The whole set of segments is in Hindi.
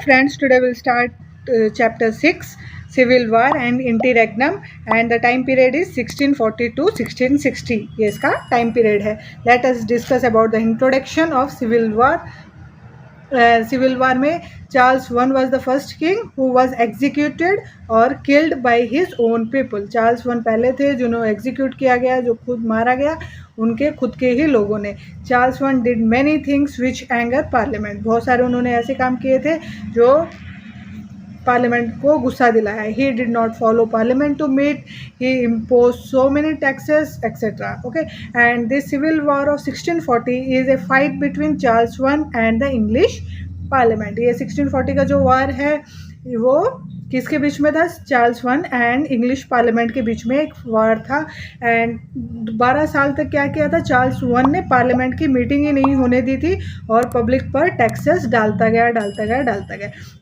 friends, today we'll start chapter 6 Civil War and Interregnum, and the time period is 1640 to 1660. ये इसका time period है. Let us discuss about the introduction of Civil War. Civil War में Charles I was the first king who was executed or killed by his own people. Charles I पहले थे जिन्होंने execute किया गया, जो खुद मारा गया उनके खुद के ही लोगों ने. Charles I did many things which anger Parliament. बहुत सारे उन्होंने ऐसे काम किए थे जो पार्लियामेंट को गुस्सा दिलाया. He did not follow parliament to meet, he impose so many taxes etcetera. Okay, and this civil war of 1640 is a fight between Charles one and the English parliament. ये 1640 का जो वॉर है वो किसके बीच में था? Charles one and English parliament के बीच में एक वॉर था. एंड 12 साल तक क्या किया था? चार्ल्स वन ने पार्लियामेंट की मीटिंग ही नहीं होने दी थी और पब्लिक पर टैक्सेस डालता गया.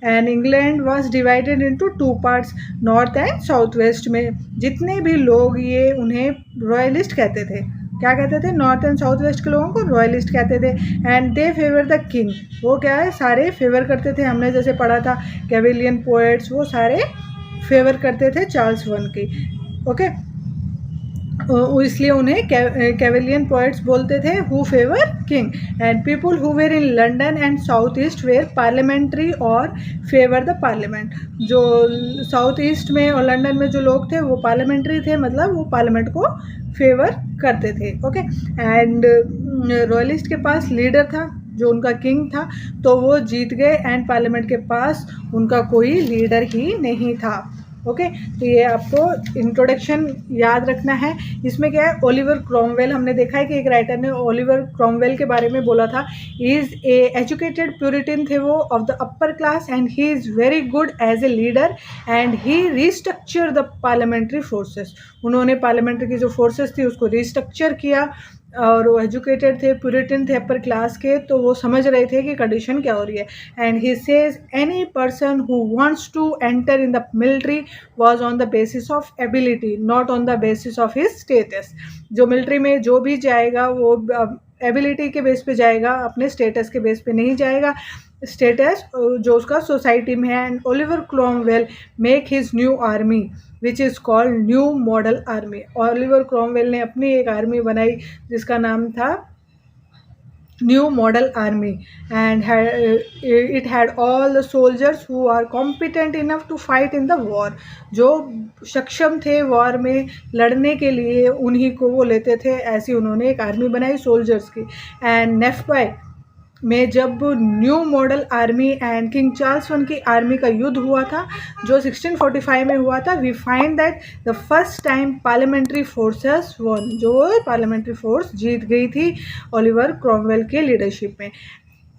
And England was divided into 2 parts, north and south west में. जितने भी लोग ये उन्हें रॉयलिस्ट कहते थे, क्या कहते थे? नॉर्थ एंड साउथ वेस्ट के लोगों को रॉयलिस्ट कहते थे. And they favour the king. वो क्या है? सारे फेवर करते थे. हमने जैसे पढ़ा था कैवेलियन पोएट्स, वो सारे फेवर करते थे चार्ल्स वन की. ओके, इसलिए उन्हें कैवेलियन पोएट्स बोलते थे who favour king. And people who were in London and south east were parliamentary or favour the parliament. जो साउथ ईस्ट में और लंदन में जो लोग थे वो पार्लियामेंट्री थे, मतलब वो पार्लियामेंट को फेवर करते थे. ओके, एंड रॉयलिस्ट के पास लीडर था जो उनका किंग था, तो वो जीत गए. एंड पार्लियामेंट के पास उनका कोई लीडर ही नहीं था. ओके, तो ये आपको इंट्रोडक्शन याद रखना है. इसमें क्या है? ओलिवर क्रॉमवेल, हमने देखा है कि एक राइटर ने ओलिवर क्रॉमवेल के बारे में बोला था. इज़ ए एजुकेटेड प्यूरिटन थे वो, of the upper class, and he is very good as a leader and he restructure the parliamentary forces. उन्होंने पार्लियामेंट्री की जो फोर्सेस थी उसको रिस्ट्रक्चर किया. और वो एजुकेटेड थे, प्यूरिटन थे, अपर क्लास के, तो वो समझ रहे थे कि कंडीशन क्या हो रही है. And he says any person who wants to enter in the military was on the basis of ability, not on the basis of his status. जो मिलिट्री में जो भी जाएगा वो एबिलिटी के बेस पे जाएगा, अपने स्टेटस के बेस पे नहीं जाएगा. स्टेटस जो उसका सोसाइटी में है. And Oliver Cromwell make his new army which is called New model Army. Oliver Cromwell ने अपनी एक आर्मी बनाई जिसका नाम था New model Army. And it had all the soldiers who are competent enough to fight in the war. जो सक्षम थे वॉर में लड़ने के लिए उन्हीं को वो लेते थे. ऐसी उन्होंने एक आर्मी बनाई सोल्जर्स की. एंड नेफ्पाई में जब New model Army and King Charles one की आर्मी का युद्ध हुआ था जो 1645 में हुआ था, we find that the first time parliamentary forces won, जो पार्लियामेंट्री फोर्स जीत गई थी ओलिवर क्रॉमवेल के लीडरशिप में.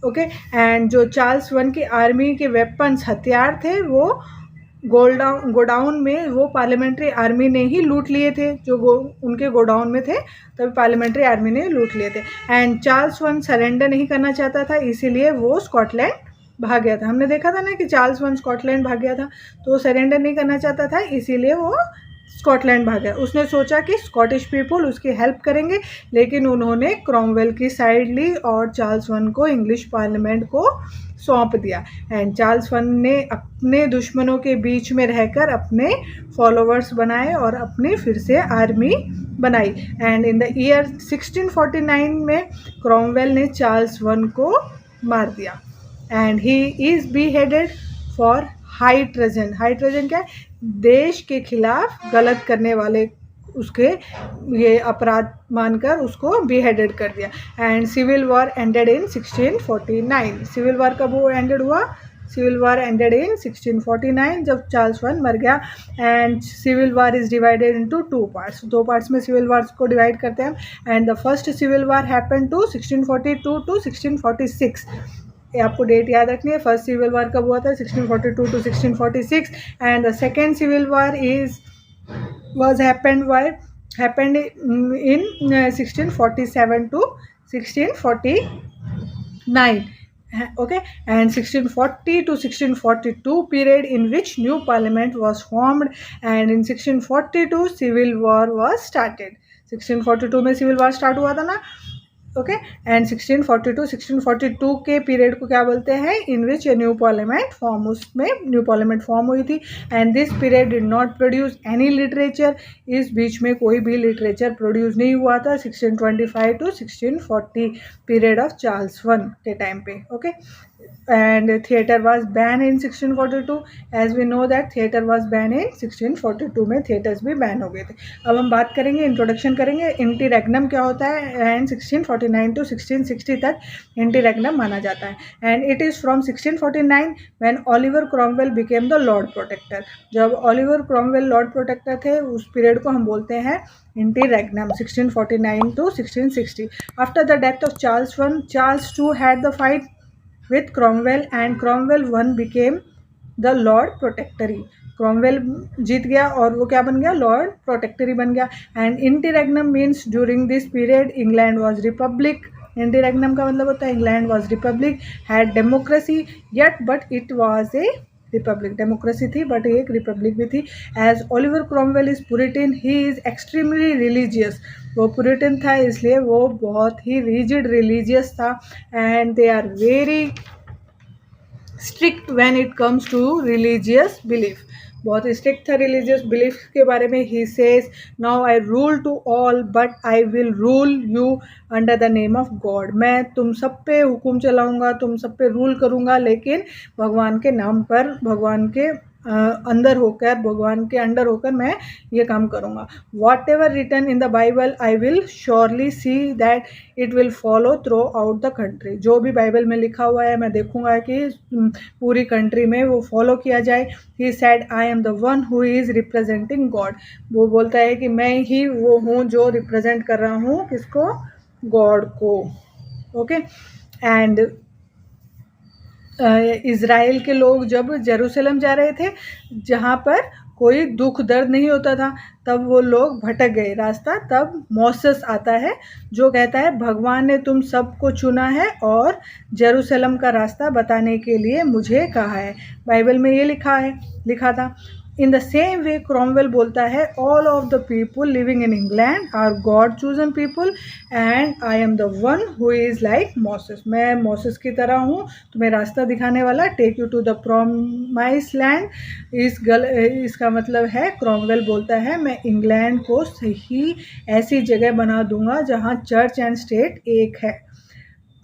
ओके, एंड जो चार्ल्स वन की आर्मी के वेपन्स, हथियार थे, वो गोडाउन में वो पार्लियामेंट्री आर्मी ने ही लूट लिए थे. जो उनके गोडाउन में थे तभी पार्लियामेंट्री आर्मी ने लूट लिए थे. एंड चार्ल्स वन सरेंडर नहीं करना चाहता था, इसीलिए वो स्कॉटलैंड भाग गया था. हमने देखा था ना कि चार्ल्स वन स्कॉटलैंड भाग गया था, तो वो सरेंडर नहीं करना चाहता था, इसीलिए वो स्कॉटलैंड भाग गया. उसने सोचा कि स्कॉटिश पीपल उसकी हेल्प करेंगे, लेकिन उन्होंने क्रॉमवेल की साइड ली और चार्ल्स वन को इंग्लिश पार्लियामेंट को सौंप दिया. एंड चार्ल्स वन ने अपने दुश्मनों के बीच में रहकर अपने फॉलोवर्स बनाए और अपनी फिर से आर्मी बनाई. एंड इन द ईयर 1649 में क्रॉमवेल ने चार्ल्स वन को मार दिया. And he is beheaded for high treason. High treason क्या है? देश के खिलाफ गलत करने वाले उसके ये अपराध मानकर उसको बीहेडेड कर दिया. And civil war ended in 1649. Civil war कब वो एंडेड हुआ? सिविल वॉर एंडेड इन 1649 जब चार्ल्स वन मर गया. And civil war is divided into 2 parts. 2 parts में सिविल वॉर को डिवाइड करते हैं. And the first civil war happened to 1642 to 1646. आपको डेट याद रखनी है. फर्स्ट सिविल वॉर कब हुआ था? 1642 to 1646. And the second civil war was happened in 1647 to 1649. Okay, and 1640 to 1642 period in which new parliament was formed, and in 1642 civil war was started. 1642 में civil war start हुआ था ना. ओके एंड 1642 के पीरियड को क्या बोलते हैं, इन विच न्यू पार्लियामेंट फॉर्म, उसमें न्यू पार्लियामेंट फॉर्म हुई थी। And this period did not produce any literature, इस बीच में कोई भी लिटरेचर प्रोड्यूस नहीं हुआ था 1625 to 1640 period of Charles one के टाइम पे। Okay and theatre was banned in 1642, as we know that theatre was banned in 1642 में theatres भी बैन हो गए थे। अब हम बात करेंगे, इंट्रोडक्शन करेंगे इंटीरेग्नम क्या होता है, एंड 1649 टू 1660 तक इंटीरेग्नम माना जाता है। And it is from 1649 when Oliver Cromwell became the lord protector. जब ओलिवर क्रॉमवेल लॉर्ड प्रोटेक्टर थे उस पीरियड को हम बोलते हैं interregnum 1649 to 1660। After the death of Charles one, Charles two had the fight with Cromwell and Cromwell one became the Lord Protectory। Cromwell जीत गया और वो क्या बन गया, लॉर्ड प्रोटेक्टरी बन गया। And interregnum means during this period England was republic. Interregnum का मतलब होता है England was republic, had democracy yet but it was a republic. Democracy थी बट एक रिपब्लिक भी थी। As Oliver Cromwell is Puritan, he is extremely religious. वो पुरिटन था इसलिए वो बहुत ही रिजिड रिलीजियस था। And they are very strict when it comes to religious belief, बहुत स्ट्रिक्ट था रिलीजियस बिलीफ के बारे में। He says now I rule to all but I will rule you under the name of God. मैं तुम सब पे हुक्म चलाऊंगा, तुम सब पे रूल करूंगा, लेकिन भगवान के नाम पर, भगवान के अंदर होकर, भगवान के अंडर होकर मैं ये काम करूँगा। Whatever written in the Bible I will surely see that it will follow throughout the country. जो भी बाइबल में लिखा हुआ है मैं देखूंगा कि पूरी कंट्री में वो फॉलो किया जाए। He said I am the one who is representing God. वो बोलता है कि मैं ही वो हूँ जो रिप्रेजेंट कर रहा हूँ किसको, गॉड को। ओके एंड इज़राइल के लोग जब जेरूसलम जा रहे थे, जहाँ पर कोई दुख दर्द नहीं होता था, तब वो लोग भटक गए रास्ता। तब मोसेस आता है जो कहता है भगवान ने तुम सबको चुना है और जेरूसलम का रास्ता बताने के लिए मुझे कहा है। बाइबल में ये लिखा था। In the same way Cromwell बोलता है all of the people living in England are God chosen people and I am the one who is like Moses. मैं मोसेस की तरह हूँ, तुम्हें रास्ता दिखाने वाला। Take you to the promise land. इसका मतलब है क्रॉमवेल बोलता है मैं इंग्लैंड को सही ऐसी जगह बना दूंगा जहाँ चर्च एंड स्टेट एक है।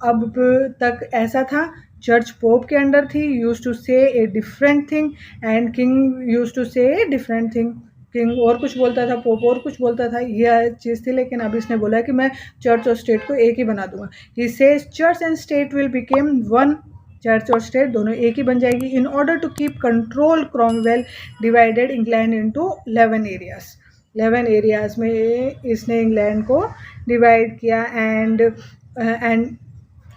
अब तक ऐसा था, चर्च पोप के अंडर थी, used to say a different thing and king used to say a different thing. King और कुछ बोलता था, पोप और कुछ बोलता था, यह चीज़ थी। लेकिन अब इसने बोला कि मैं चर्च और स्टेट को एक ही बना दूंगा। He says church and state will became one. Church और स्टेट दोनों एक ही बन जाएगी। In order to keep control Cromwell divided England into 11 areas. 11 areas में इसने इंग्लैंड को डिवाइड किया। And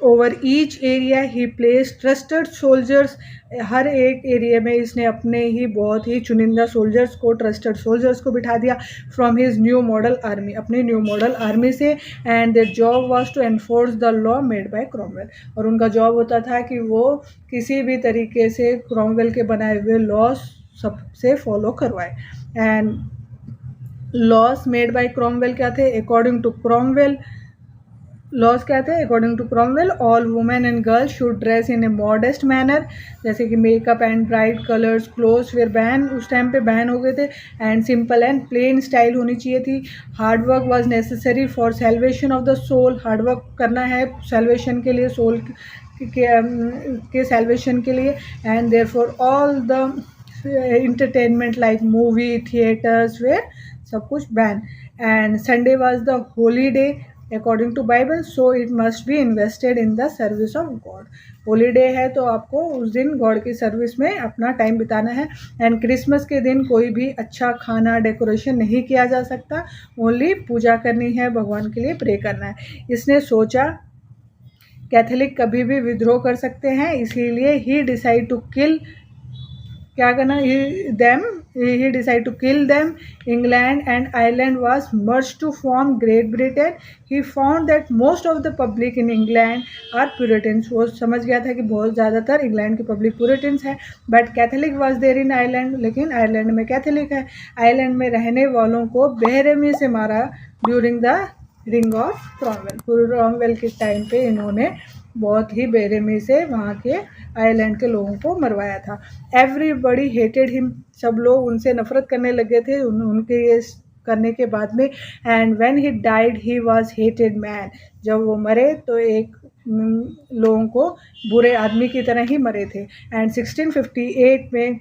over each area he place trusted soldiers. हर एक एरिया में इसने अपने ही बहुत ही चुनिंदा सोल्जर्स को, ट्रस्टेड सोल्जर्स को बिठा दिया from his new model army, अपनी न्यू मॉडल आर्मी से। And their job was to enforce the law made by Cromwell. और उनका जॉब होता था कि वो किसी भी तरीके से क्रॉमवेल के बनाए हुए लॉज सबसे फॉलो करवाए। And laws made by Cromwell क्या थे, अकॉर्डिंग टू क्रॉमवेल, लॉज क्या थे according to Cromwell, all women and girls should dress in a modest manner. जैसे कि makeup and bright colours clothes were ban, उस टाइम पे बैन हो गए थे। And simple and plain style होनी चाहिए थी। Hard work was necessary for salvation of the soul. Hard work करना है सेल्वेशन के लिए, सोल के सेल्वेशन के लिए। And therefore all the entertainment like movie theaters where सब कुछ ban. And Sunday was the holy day according to Bible, so it must be invested in the service of God. Holy day है तो आपको उस दिन गॉड की सर्विस में अपना टाइम बिताना है। एंड क्रिसमस के दिन कोई भी अच्छा खाना डेकोरेशन नहीं किया जा सकता, ओनली पूजा करनी है, भगवान के लिए प्रे करना है। इसने सोचा कैथोलिक कभी भी विद्रोह कर सकते हैं, इसीलिए ही डिसाइड टू किल, क्या करना, he decided to kill them. England and Ireland was merged to form Great Britain. He found that most of the public in England are Puritans. वो समझ गया था कि बहुत ज़्यादातर इंग्लैंड की पब्लिक पुरिटन्स है। But Catholic was there in Ireland, लेकिन आयरलैंड में कैथोलिक है। आयरलैंड में रहने वालों को बेरहमी से मारा ड्यूरिंग द रिंग ऑफ क्रॉमवेल। क्रॉमवेल के टाइम पे इन्होंने बहुत ही बेरहमी से वहाँ के आयरलैंड के लोगों को मरवाया था। एवरीबडी हेटेड हिम, सब लोग उनसे नफरत करने लगे थे उनके ये करने के बाद में। And when he died he was hated man, जब वो मरे तो एक लोगों को बुरे आदमी की तरह ही मरे थे। एंड 1658 में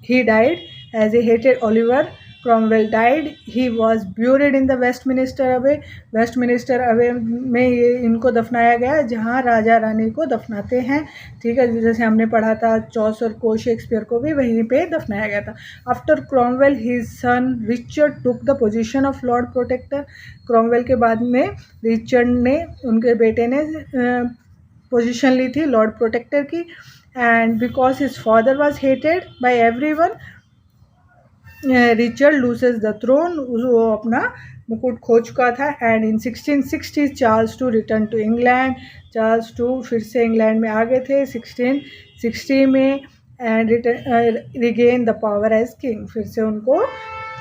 he died as he hated Oliver Cromwell died. He was buried in the Westminster Abbey. Westminster Abbey में ये इनको दफनाया गया जहाँ राजा रानी को दफनाते हैं, ठीक है, जैसे हमने पढ़ा था चौसर को, शेक्सपियर को भी वहीं पे दफनाया गया था। After Cromwell his son Richard took the position of lord protector. Cromwell के बाद में रिचर्ड ने, उनके बेटे ने पोजीशन ली थी लॉर्ड प्रोटेक्टर की। And because his father was hated by everyone, Richard loses the throne, वो अपना मुकुट खो चुका था। And in 1660 Charles two return to England. Charles two फिर से इंग्लैंड में आ गए थे 1660 में। And regain the power as king, फिर से उनको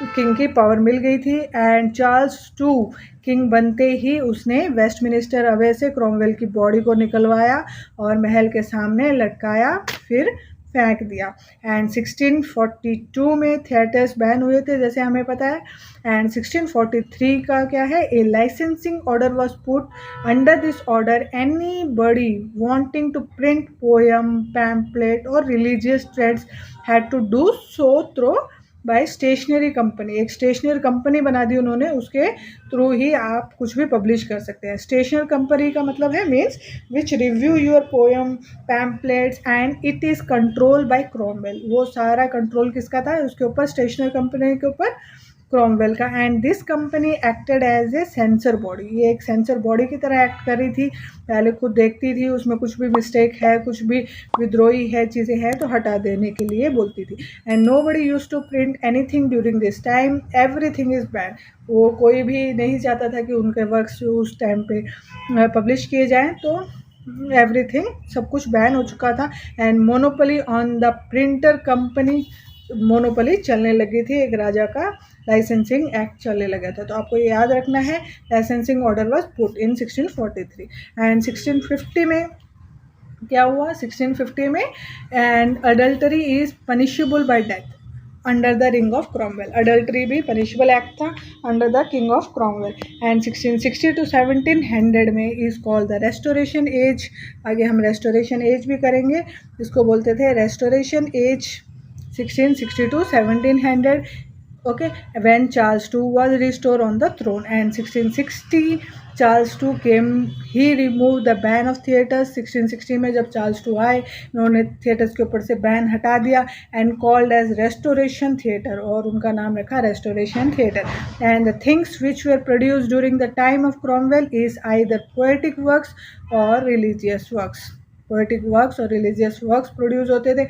किंग की पावर मिल गई थी। एंड चार्ल्स टू किंग बनते ही उसने वेस्टमिनिस्टर अवे से क्रॉमवेल की बॉडी को निकलवाया और महल के सामने लटकाया, फिर फेंक दिया। एंड 1642 में थिएटर्स बैन हुए थे जैसे हमें पता है। एंड 1643 का क्या है, a licensing order was put. Under this order anybody wanting to print poem, pamphlet और religious tracts had to do so through by stationery company. एक स्टेशनरी कंपनी बना दी उन्होंने, उसके थ्रू ही आप कुछ भी पब्लिश कर सकते हैं। स्टेशनरी कंपनी का मतलब है means which review your poem, pamphlets and it is control by Cromwell. वो सारा कंट्रोल किसका था उसके ऊपर, स्टेशनरी कंपनी के ऊपर, क्रॉमवेल का। And this company acted as a censor body, ये एक सेंसर बॉडी की तरह एक्ट कर रही थी। पहले खुद देखती थी उसमें कुछ भी मिस्टेक है, कुछ भी विद्रोही है, चीज़ें हैं तो हटा देने के लिए बोलती थी। And nobody used to print anything during this time, everything is ban. वो कोई भी नहीं चाहता था कि उनके वर्क्स उस टाइम पे पब्लिश किए जाएँ, तो एवरीथिंग सब कुछ बैन हो चुका था। And monopoly on the printer company, monopoly चलने लगी थी, एक राजा का लाइसेंसिंग एक्ट चलने लगा था। तो आपको ये याद रखना है, licensing order was put in 1643। And 1650 में क्या हुआ, 1650 में and adultery is punishable by death under the रिंग ऑफ क्रॉमवेल। अडल्टरी भी पनिशेबल एक्ट था under the king of Cromwell. And 1660 to 1700 में is called the restoration age. आगे हम रेस्टोरेशन एज भी करेंगे, इसको बोलते थे restoration age. 1660 to 1700, okay, when Charles II was restored on the throne. And 1660 Charles II came, he removed the ban of theatres। 1660 में जब चार्ल्स टू आए उन्होंने थिएटर्स के ऊपर से बैन हटा दिया। And called as restoration theatre, और उनका नाम रखा restoration theatre. And the things which were produced during the time of Cromwell is either poetic works और रिलीजियस वर्क्स। पोएटिक वर्क्स और रिलीजियस वर्क्स प्रोड्यूस होते थे।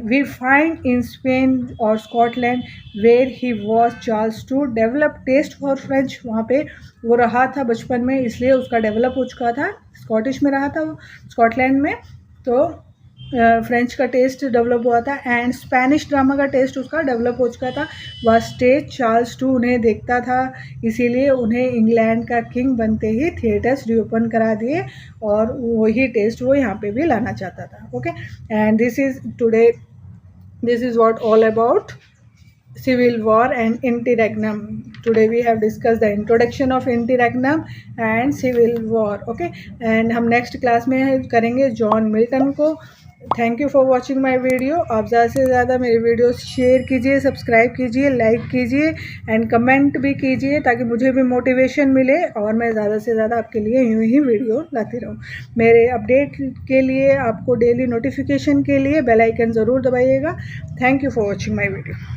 वी फाइंड इन स्पेन और Scotland where he was Charles two develop taste for French. वहाँ पे वो रहा था बचपन में, इसलिए उसका डेवलप हो चुका था। स्कॉटिश में रहा था वो, स्कॉटलैंड में, तो फ्रेंच का टेस्ट डेवलप हुआ था। एंड स्पेनिश ड्रामा का टेस्ट उसका डेवलप हो चुका था। वह स्टेज चार्ल्स टू उन्हें देखता था, इसीलिए उन्हें इंग्लैंड का किंग बनते ही थिएटर्स रीओपन करा दिए, और वही टेस्ट वो यहाँ पे भी लाना चाहता था। Okay, and this is what all about civil war and interregnum. Today we have discussed the introduction of interregnum and civil war. Okay, and हम next class में करेंगे जॉन मिल्टन को। Thank you for watching my video. आप ज़्यादा से ज़्यादा मेरे वीडियो शेयर कीजिए, सब्सक्राइब कीजिए, लाइक कीजिए एंड कमेंट भी कीजिए, ताकि मुझे भी मोटिवेशन मिले और मैं ज़्यादा से ज़्यादा आपके लिए यूँ ही वीडियो लाती रहूँ। मेरे अपडेट के लिए, आपको डेली नोटिफिकेशन के लिए बेल आइकन ज़रूर दबाइएगा। Thank you for watching my video.